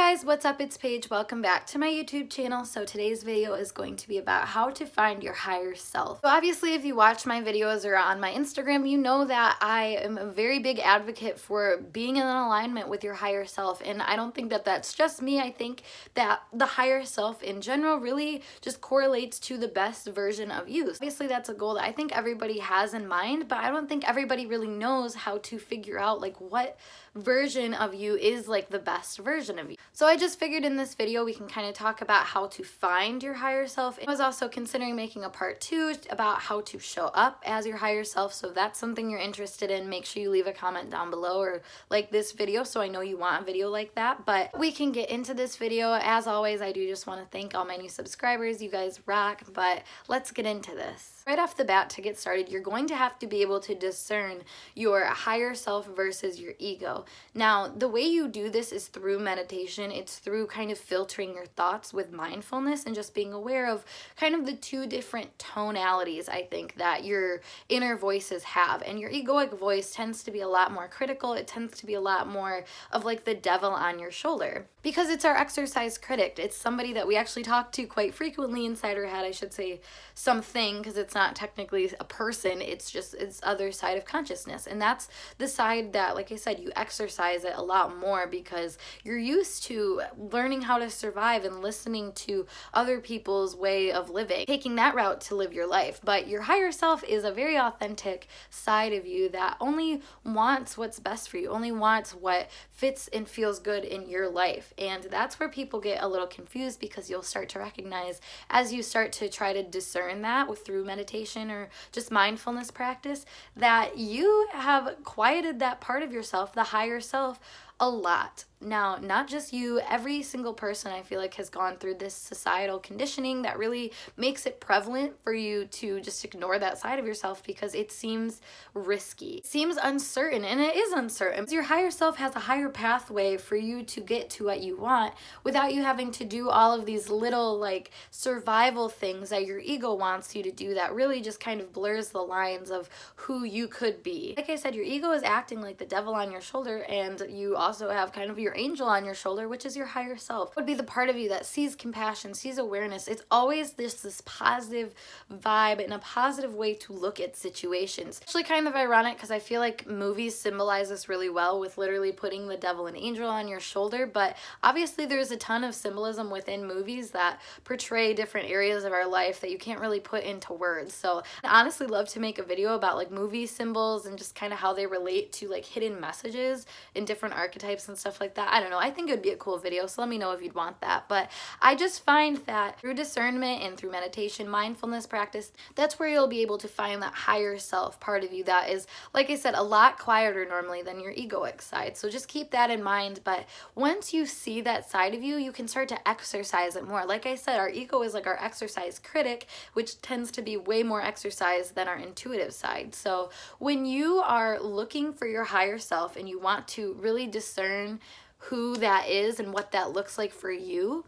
guys, what's up? It's Paige. Welcome back to my YouTube channel. So today's video is going to be about how to find your higher self. So obviously, if you watch my videos or on my Instagram, you know that I am a very big advocate for being in alignment with your higher self. And I don't think that that's just me. I think that the higher self in general really just correlates to the best version of you. So obviously, that's a goal that I think everybody has in mind, but I don't think everybody really knows how to figure out like what version of you is like the best version of you. So I just figured in this video we can kind of talk about how to find your higher self. I was also considering making a part 2 about how to show up as your higher self. So if that's something you're interested in, make sure you leave a comment down below or like this video so I know you want a video like that. But we can get into this video. As always, I do just want to thank all my new subscribers. You guys rock, but let's get into this. Right off the bat, to get started, you're going to have to be able to discern your higher self versus your ego. Now, the way you do this is through meditation. It's through kind of filtering your thoughts with mindfulness and just being aware of kind of the two different tonalities, I think, that your inner voices have. And your egoic voice tends to be a lot more critical. It tends to be a lot more of like the devil on your shoulder because it's our exercise critic. It's somebody that we actually talk to quite frequently inside our head. I should say something because it's not technically a person. It's just its other side of consciousness. And that's the side that, like I said, you exercise it a lot more because you're used to learning how to survive and listening to other people's way of living, taking that route to live your life. But your higher self is a very authentic side of you that only wants what's best for you, only wants what fits and feels good in your life. And that's where people get a little confused because you'll start to recognize as you start to try to discern that through meditation or just mindfulness practice that you have quieted that part of yourself, the higher self, a lot. Now, not just you, every single person I feel like has gone through this societal conditioning that really makes it prevalent for you to just ignore that side of yourself because it seems risky. It seems uncertain, and it is uncertain. Your higher self has a higher pathway for you to get to what you want without you having to do all of these little like survival things that your ego wants you to do that really just kind of blurs the lines of who you could be. Like I said, your ego is acting like the devil on your shoulder, and you also have kind of your angel on your shoulder, which is your higher self. It would be the part of you that sees compassion, sees awareness. It's always this positive vibe and a positive way to look at situations. Actually kind of ironic because I feel like movies symbolize this really well with literally putting the devil and angel on your shoulder, but obviously there's a ton of symbolism within movies that portray different areas of our life that you can't really put into words. So I honestly love to make a video about like movie symbols and just kind of how they relate to like hidden messages in different archetypes and stuff like that. I don't know. I think it would be a cool video, so let me know if you'd want that. But I just find that through discernment and through meditation, mindfulness practice, that's where you'll be able to find that higher self part of you that is, like I said, a lot quieter normally than your egoic side. So just keep that in mind. But once you see that side of you, you can start to exercise it more. Like I said, our ego is like our exercise critic, which tends to be way more exercise than our intuitive side. So when you are looking for your higher self and you want to really discern who that is and what that looks like for you,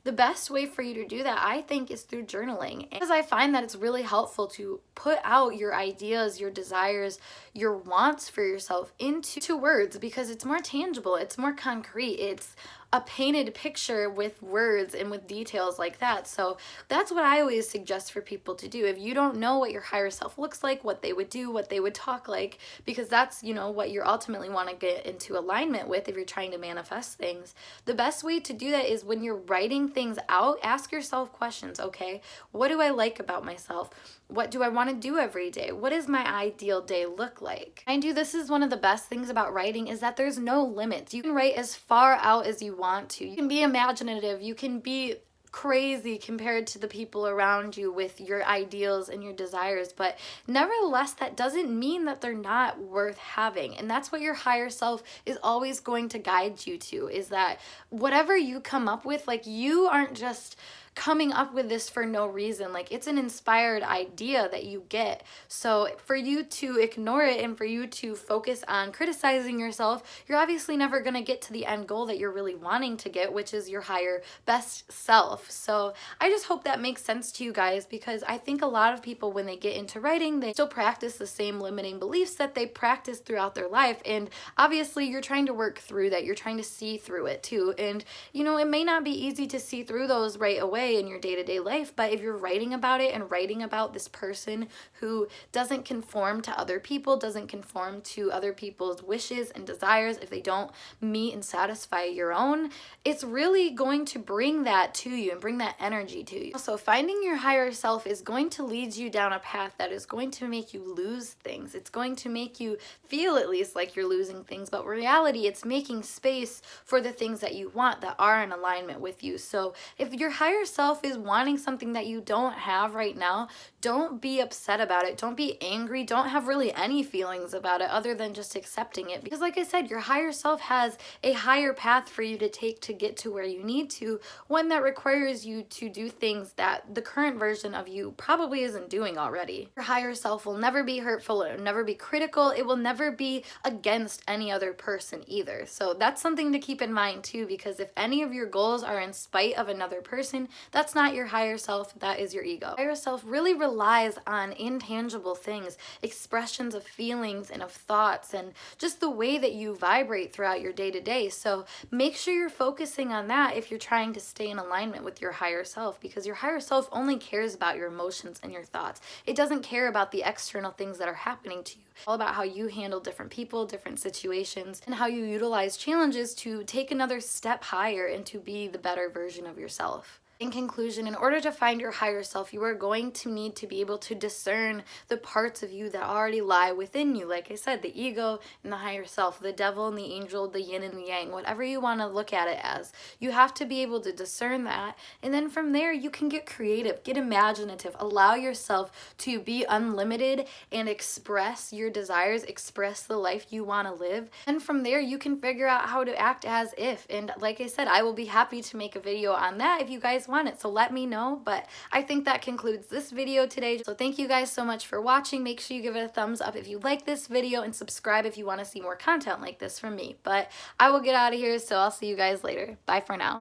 the best way for you to do that, I think, is through journaling. Because I find that it's really helpful to put out your ideas, your desires, your wants for yourself into words because it's more tangible, it's more concrete, it's a painted picture with words and with details like that. So that's what I always suggest for people to do. If you don't know what your higher self looks like, what they would do, what they would talk like, because that's, you know, what you ultimately want to get into alignment with if you're trying to manifest things. The best way to do that is when you're writing things out, ask yourself questions, okay? What do I like about myself? What do I want to do every day? What does my ideal day look like? Mind you, this is one of the best things about writing is that there's no limits. You can write as far out as you want to. You can be imaginative. You can be crazy compared to the people around you with your ideals and your desires, but nevertheless that doesn't mean that they're not worth having. And that's what your higher self is always going to guide you to, is that whatever you come up with, like, you aren't just coming up with this for no reason. Like, it's an inspired idea that you get. So for you to ignore it and for you to focus on criticizing yourself, you're obviously never going to get to the end goal that you're really wanting to get, which is your higher best self. yourself. So I just hope that makes sense to you guys, because I think a lot of people, when they get into writing, they still practice the same limiting beliefs that they practice throughout their life. And obviously you're trying to work through that. You're trying to see through it too. And you know, it may not be easy to see through those right away in your day-to-day life, but if you're writing about it and writing about this person who doesn't conform to other people, doesn't conform to other people's wishes and desires, if they don't meet and satisfy your own, it's really going to bring that to you and bring that energy to you. So finding your higher self is going to lead you down a path that is going to make you lose things. It's going to make you feel at least like you're losing things, but in reality it's making space for the things that you want that are in alignment with you. So if your higher self is wanting something that you don't have right now, don't be upset about it. Don't be angry. Don't have really any feelings about it other than just accepting it. Because like I said, your higher self has a higher path for you to take to get to where you need to, one that requires you to do things that the current version of you probably isn't doing already. Your higher self will never be hurtful. It will never be critical. It will never be against any other person either. So that's something to keep in mind too, because if any of your goals are in spite of another person, that's not your higher self, that is your ego. Higher self really relies on intangible things, expressions of feelings and of thoughts, and just the way that you vibrate throughout your day-to-day. So make sure you're focusing on that if you're trying to stay in alignment with your higher self, because your higher self only cares about your emotions and your thoughts. It doesn't care about the external things that are happening to you. It's all about how you handle different people, different situations, and how you utilize challenges to take another step higher and to be the better version of yourself. In conclusion, in order to find your higher self, you are going to need to be able to discern the parts of you that already lie within you. Like I said, the ego and the higher self, the devil and the angel, the yin and the yang, whatever you want to look at it as. You have to be able to discern that. And then from there, you can get creative, get imaginative, allow yourself to be unlimited and express your desires, express the life you want to live. And from there, you can figure out how to act as if. And like I said, I will be happy to make a video on that if you guys want it, so let me know. But I think that concludes this video today. So thank you guys so much for watching. Make sure you give it a thumbs up if you like this video, and subscribe if you want to see more content like this from me. But I will get out of here, so I'll see you guys later. Bye for now.